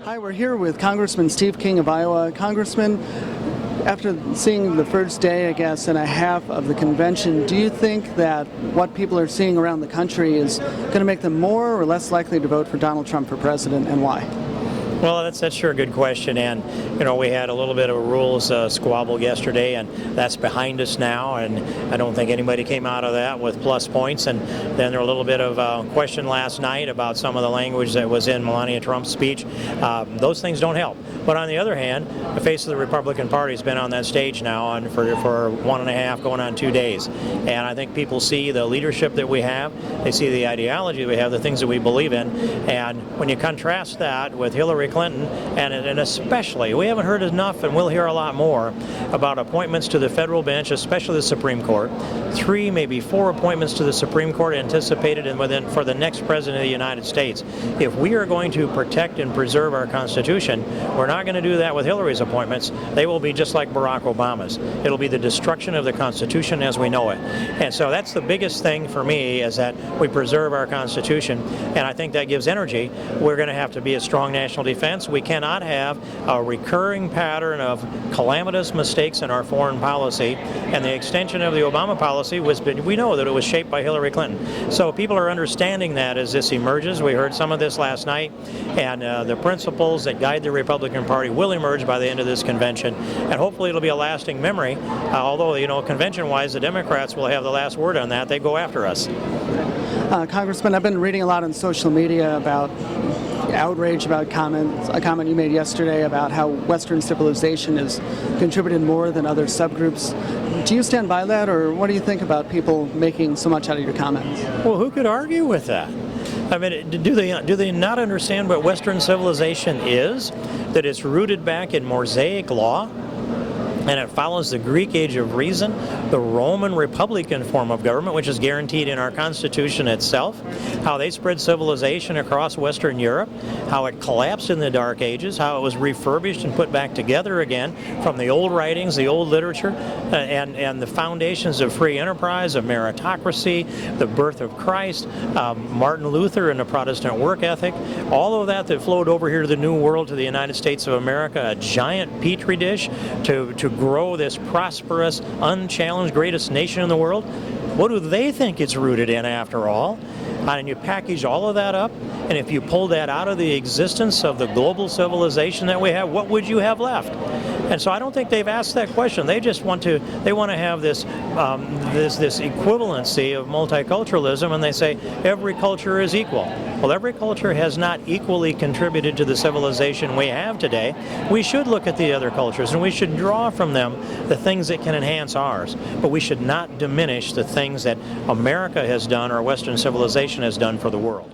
Hi, we're here with Congressman Steve King of Iowa. Congressman, after seeing the first day, I guess, and a half of the convention, do you think that what people are seeing around the country is going to make them more or less likely to vote for Donald Trump for president, and why? Well, that's sure a good question, and we had a little bit of a rules squabble yesterday, and that's behind us now, and I don't think anybody came out of that with plus points. And then there were a little bit of question last night about some of the language that was in Melania Trump's speech. Those things don't help. But on the other hand, the face of the Republican Party has been on that stage now for 1.5 going on 2 days, and I think people see the leadership that we have, they see the ideology we have, the things that we believe in, and when you contrast that with Hillary Clinton, and especially, we haven't heard enough, and we'll hear a lot more about appointments to the federal bench, especially the Supreme Court. 3, maybe 4 appointments to the Supreme Court anticipated for the next president of the United States. If we are going to protect and preserve our Constitution, we're not going to do that with Hillary's appointments. They will be just like Barack Obama's. It'll be the destruction of the Constitution as we know it. And so that's the biggest thing for me, is that we preserve our Constitution, and I think that gives energy. We're going to have to be a strong national defense. We cannot have a recurring pattern of calamitous mistakes in our foreign policy, and the extension of the Obama policy we know that it was shaped by Hillary Clinton. So people are understanding that as this emerges. We heard some of this last night, and the principles that guide the Republican Party will emerge by the end of this convention, and hopefully it'll be a lasting memory, although, convention-wise, the Democrats will have the last word on that. They go after us. Congressman, I've been reading a lot on social media about outrage about a comment you made yesterday about how Western civilization has contributed more than other subgroups. Do you stand by that, or what do you think about people making so much out of your comments? Well, who could argue with that? I mean, do they not understand what Western civilization is? That it's rooted back in Mosaic law, and it follows the Greek age of reason, the Roman Republican form of government, which is guaranteed in our Constitution itself, how they spread civilization across Western Europe, how it collapsed in the Dark Ages, how it was refurbished and put back together again from the old writings, the old literature, and the foundations of free enterprise, of meritocracy, the birth of Christ, Martin Luther and the Protestant work ethic, all of that flowed over here to the New World, to the United States of America, a giant petri dish to grow this prosperous, unchallenged, greatest nation in the world. What do they think it's rooted in, after all? And you package all of that up, and if you pull that out of the existence of the global civilization that we have, what would you have left? And so I don't think they've asked that question. They just want to have this this equivalency of multiculturalism, and they say every culture is equal. Well, every culture has not equally contributed to the civilization we have today. We should look at the other cultures, and we should draw from them the things that can enhance ours. But we should not diminish the things that America has done, or Western civilization has done for the world.